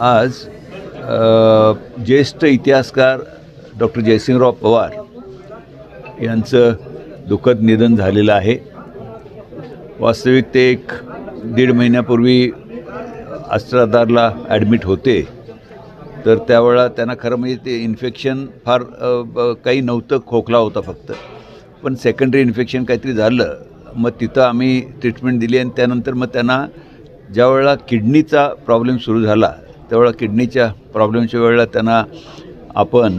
आज ज्येष्ठ इतिहासकार डॉक्टर जयसिंगराव पवार यांचं दुःखद निधन झालेलं आहे. वास्तविक ते एक 1.5 महिन्यापूर्वी अस्त्राधारला ॲडमिट होते. तर त्यावेळेला त्यांना खरं म्हणजे ते इन्फेक्शन फार काही नव्हतं, खोकला होता फक्त, पण सेकंडरी इन्फेक्शन काहीतरी झालं. मग तिथं आम्ही ट्रीटमेंट दिली आणि त्यानंतर मग त्यांना ज्यावेळेला किडनीचा प्रॉब्लेम सुरू झाला त्यावेळेला किडनीच्या प्रॉब्लेमच्या वेळेला त्यांना आपण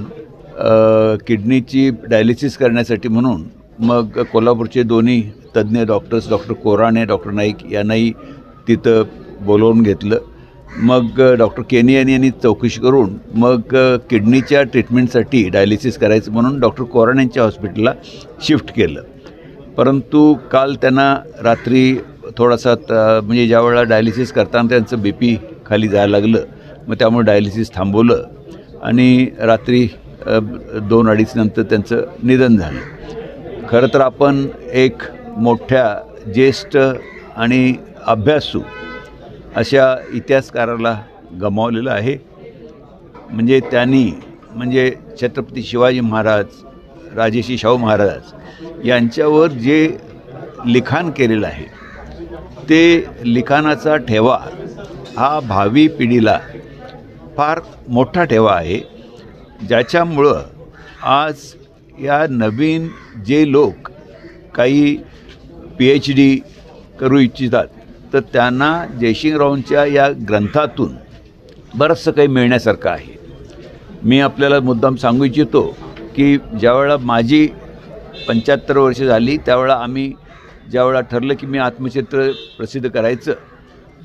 किडनीची डायलिसिस करण्यासाठी म्हणून मग कोल्हापूरचे दोन्ही तज्ज्ञ doctors doctor Korane doctor Naik यांनाही तिथं बोलवून घेतलं. मग डॉक्टर केनियन यांनी चौकशी करून मग किडनीच्या ट्रीटमेंटसाठी डायलिसिस करायचं म्हणून डॉक्टर कोराणेंच्या हॉस्पिटलला शिफ्ट केलं. परंतु काल त्यांना रात्री थोडासा म्हणजे ज्यावेळेला डायलिसिस करताना त्यांचं BP खाली जायला लागलं, मग त्यामुळे डायलिसिस थांबवलं आणि रात्री 2-2:30 नंतर त्यांचं निधन झालं. खरं तर आपण एक मोठ्या ज्येष्ठ आणि अभ्यासू अशा इतिहासकाराला गमावलेलं आहे. म्हणजे त्यांनी म्हणजे छत्रपती शिवाजी महाराज, राजर्षी शाहू महाराज यांच्यावर जे लिखाण केलेलं आहे ते लिखाणाचा ठेवा हा भावी पिढीला फार मोठा ठेवा आहे, ज्याच्यामुळं आज या नवीन जे लोक काही PhD करू इच्छितात तर त्यांना जयसिंगरावांच्या या ग्रंथातून बरंचसं काही मिळण्यासारखं आहे. मी आपल्याला मुद्दाम सांगू इच्छितो की ज्यावेळेला माझी 75 वर्ष झाली त्यावेळेला आम्ही ज्यावेळेला ठरलं की मी आत्मचरित्र प्रसिद्ध करायचं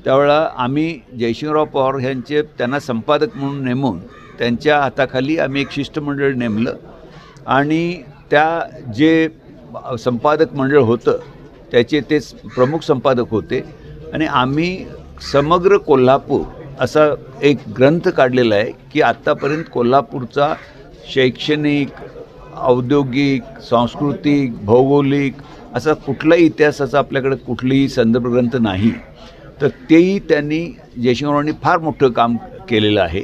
त्यावेळेला आम्ही जयसिंगराव पवार यांचे त्यांना संपादक म्हणून नेमून त्यांच्या हाताखाली आम्ही एक शिष्टमंडळ नेमलं आणि त्या जे संपादक मंडळ होतं त्याचे ते प्रमुख संपादक होते आणि आम्ही समग्र कोल्हापूर असा एक ग्रंथ काढलेला आहे की आत्तापर्यंत कोल्हापूरचा शैक्षणिक, औद्योगिक, सांस्कृतिक, भौगोलिक असा कुठलाही इतिहासाचा आपल्याकडे कुठलीही संदर्भ ग्रंथ नाही. तर तेही त्यांनी जयसिंगरावांनी फार मोठं काम केलेलं आहे.